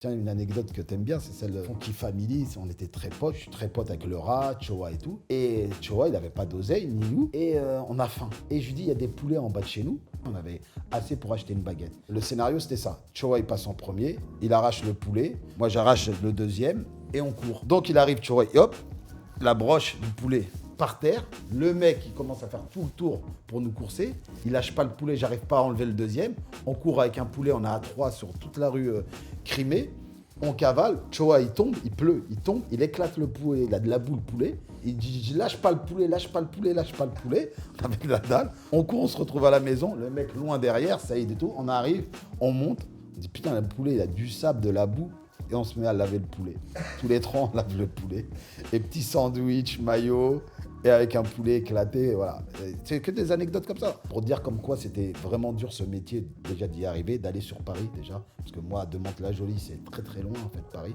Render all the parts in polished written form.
Tiens, une anecdote que t'aimes bien, c'est celle de Funky Family. On était très potes, je suis très pote avec le rat, Choa et tout. Et Choa, il n'avait pas d'oseille, ni nous. Et on a faim. Et je lui dis, il y a des poulets en bas de chez nous. On avait assez pour acheter une baguette. Le scénario, c'était ça. Choa, il passe en premier, il arrache le poulet. Moi, j'arrache le deuxième et on court. Donc, il arrive, Choa, et hop, la broche du poulet par terre. Le mec, il commence à faire tout le tour pour nous courser. Il lâche pas le poulet, j'arrive pas à enlever le deuxième. On court avec un poulet, on est à 3 sur toute la rue Crimée. On cavale, Choa, il tombe, il pleut, il tombe, il éclate le poulet, il a de la boule poulet. Il dit, lâche pas le poulet, lâche pas le poulet, lâche pas le poulet. Avec la dalle. On court, on se retrouve à la maison. Le mec loin derrière, ça y est, tout. On arrive, on monte. On dit, putain, le poulet, il a du sable, de la boue. Et on se met à laver le poulet. Tous les trois, on lave le poulet. Et petit sandwich, maillot, et avec un poulet éclaté, voilà. C'est que des anecdotes comme ça. Pour dire comme quoi c'était vraiment dur ce métier, déjà d'y arriver, d'aller sur Paris déjà. Parce que moi, de Mantes-la-Jolie, c'est très très loin en fait, Paris.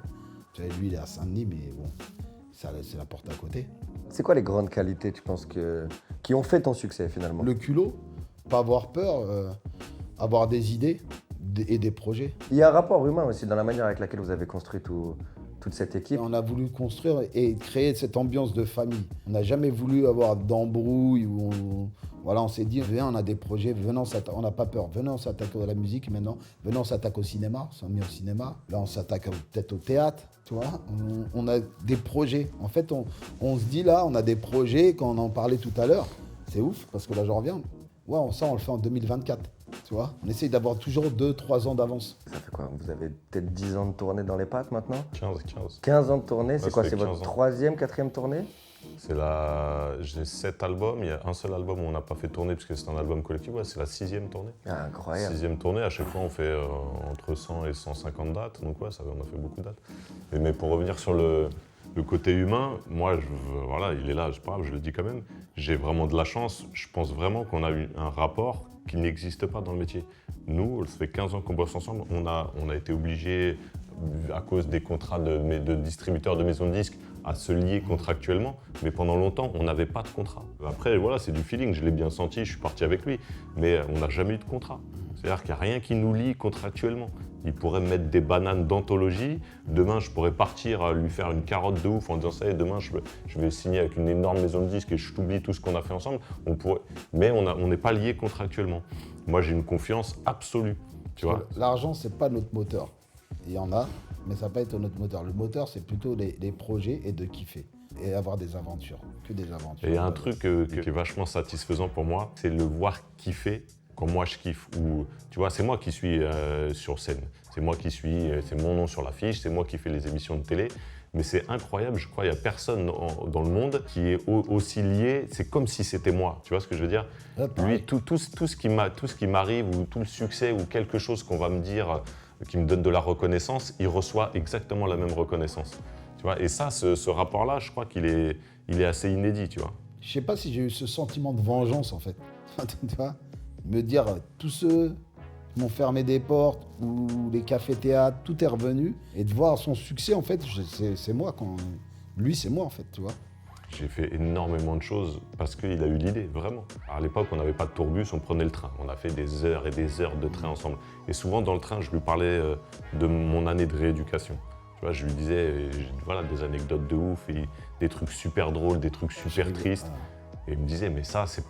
Tu sais, lui, il est à Saint-Denis, mais bon, ça, c'est la porte à côté. C'est quoi les grandes qualités, tu penses, qui ont fait ton succès finalement? Le culot, pas avoir peur, avoir des idées et des projets. Il y a un rapport humain aussi dans la manière avec laquelle vous avez construit toute cette équipe. On a voulu construire et créer cette ambiance de famille. On n'a jamais voulu avoir d'embrouille. Voilà, on s'est dit, viens, on a des projets, venons, on n'a pas peur. Venons, on s'attaque à la musique maintenant. Venons, on s'attaque au cinéma. On s'est mis au cinéma. Là, on s'attaque peut-être au théâtre. Tu vois, on a des projets. En fait, on se dit là, on a des projets, quand on en parlait tout à l'heure. C'est ouf, parce que là, j'en reviens. Ouais, ça, on le fait en 2024. Tu vois, on essaye d'avoir toujours 2-3 ans d'avance. Ça fait quoi? Vous avez peut-être 10 ans de tournée dans les pattes maintenant? 15. 15 ans de tournée, c'est Ouais, quoi? ça C'est fait votre 15 ans. 3e, 4e tournée? J'ai 7 albums, il y a un seul album où on n'a pas fait tourner parce que c'est un album collectif, ouais, c'est la 6e tournée. Ah, incroyable. 6e tournée, à chaque fois on fait entre 100 et 150 dates, donc ouais, on a fait beaucoup de dates. Mais pour revenir sur le côté humain, moi, voilà, il est là, je parle, je le dis quand même, j'ai vraiment de la chance, je pense vraiment qu'on a eu un rapport qui n'existe pas dans le métier. Nous, ça fait 15 ans qu'on bosse ensemble, on a été obligés, à cause des contrats de distributeurs de maisons de disques, à se lier contractuellement, mais pendant longtemps, on n'avait pas de contrat. Après, voilà, c'est du feeling, je l'ai bien senti, je suis parti avec lui, mais on n'a jamais eu de contrat. C'est-à-dire qu'il n'y a rien qui nous lie contractuellement. Il pourrait me mettre des bananes d'anthologie, demain je pourrais partir lui faire une carotte de ouf en disant ça, et demain je vais signer avec une énorme maison de disques et je t'oublie tout ce qu'on a fait ensemble, mais on n'est pas liés contractuellement. Moi j'ai une confiance absolue, tu vois. L'argent, c'est pas notre moteur. Il y en a, mais ça va pas être notre moteur. Le moteur, c'est plutôt les projets et de kiffer. Et avoir des aventures, que des aventures. Et il y a un truc qui est vachement satisfaisant pour moi, c'est le voir kiffer quand moi je kiffe. Ou, tu vois, c'est moi qui suis sur scène, c'est moi qui suis, c'est mon nom sur l'affiche, c'est moi qui fais les émissions de télé. Mais c'est incroyable, je crois, il n'y a personne dans le monde qui est aussi lié, c'est comme si c'était moi, tu vois ce que je veux dire? Lui, tout ce qui m'arrive, ou tout le succès, ou quelque chose qu'on va me dire, qui me donne de la reconnaissance, il reçoit exactement la même reconnaissance. Tu vois? Et ça, ce rapport-là, je crois qu'il est assez inédit, tu vois. Je sais pas si j'ai eu ce sentiment de vengeance, en fait. Tu vois, me dire, tous ceux qui m'ont fermé des portes, ou les cafés-théâtres, tout est revenu. Et de voir son succès, en fait, c'est moi. Lui, c'est moi, en fait, tu vois. J'ai fait énormément de choses parce qu'il a eu l'idée, vraiment. À l'époque, on n'avait pas de tourbus, on prenait le train. On a fait des heures et des heures de train ensemble. Et souvent, dans le train, je lui parlais de mon année de rééducation. Tu vois, je lui disais, voilà, des anecdotes de ouf, et des trucs super drôles, des trucs super tristes. Et il me disait, mais ça, c'est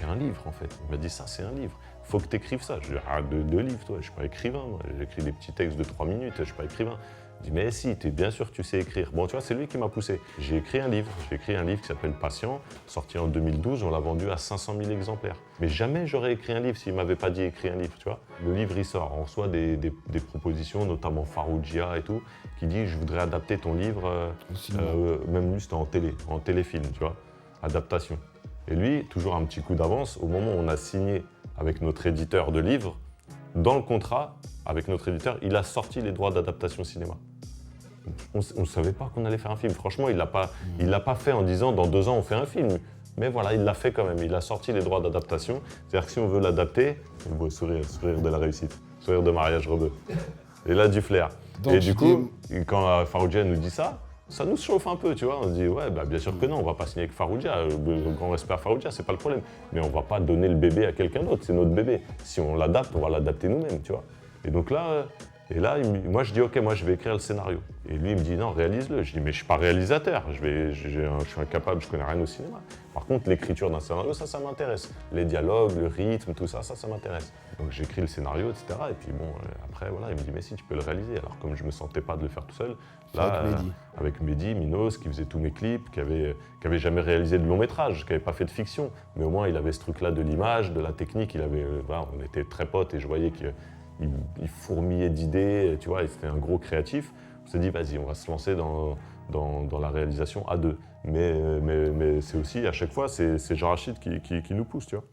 un livre, en fait. Il m'a dit, ça, c'est un livre. Faut que tu écrives ça. Je lui ai dit, arrête de livre, toi. Je suis pas écrivain, moi. J'écris des petits textes de 3 minutes, je suis pas écrivain. Il dit, mais si, bien sûr que tu sais écrire. Bon, tu vois, c'est lui qui m'a poussé. J'ai écrit un livre qui s'appelle Patient, sorti en 2012, on l'a vendu à 500 000 exemplaires. Mais jamais j'aurais écrit un livre s'il ne m'avait pas dit écrire un livre, tu vois. Le livre, il sort, on reçoit des propositions, notamment Faroujia et tout, qui dit, je voudrais adapter ton livre, même lui, c'était en téléfilm, tu vois, adaptation. Et lui, toujours un petit coup d'avance, au moment où on a signé avec notre éditeur de livres, dans le contrat, avec notre éditeur, il a sorti les droits d'adaptation cinéma. On ne savait pas qu'on allait faire un film. Franchement, il ne l'a pas fait en disant dans 2 ans on fait un film. Mais voilà, il l'a fait quand même. Il a sorti les droits d'adaptation. C'est-à-dire que si on veut l'adapter, sourire de la réussite, sourire de mariage rebeu. Et là, du flair. Donc, et du coup, quand Faroujia nous dit ça nous chauffe un peu, tu vois. On se dit, ouais, bah, bien sûr que non, on va pas signer avec Faroujia. Grand respect à Faroujia, c'est pas le problème. Mais on va pas donner le bébé à quelqu'un d'autre, c'est notre bébé. Si on l'adapte, on va l'adapter nous-mêmes, tu vois. Et donc là, Et là, moi, je dis, OK, moi, je vais écrire le scénario. Et lui, il me dit, non, réalise-le. Je dis, mais je suis pas réalisateur, je suis incapable, je connais rien au cinéma. Par contre, l'écriture d'un scénario, ça m'intéresse. Les dialogues, le rythme, tout ça, ça m'intéresse. Donc, j'écris le scénario, etc. Et puis, bon, après, voilà, il me dit, mais si, tu peux le réaliser. Alors, comme je me sentais pas de le faire tout seul, là, avec Mehdi, Minos, qui faisait tous mes clips, qui avait jamais réalisé de long métrage, qui avait pas fait de fiction. Mais au moins, il avait ce truc-là de l'image, de la technique. Voilà, on était très potes et je voyais qu'il fourmillait d'idées, tu vois, et c'était un gros créatif. On s'est dit, vas-y, on va se lancer dans la réalisation à deux. Mais c'est aussi, à chaque fois, c'est Jean Rachid qui nous pousse, tu vois.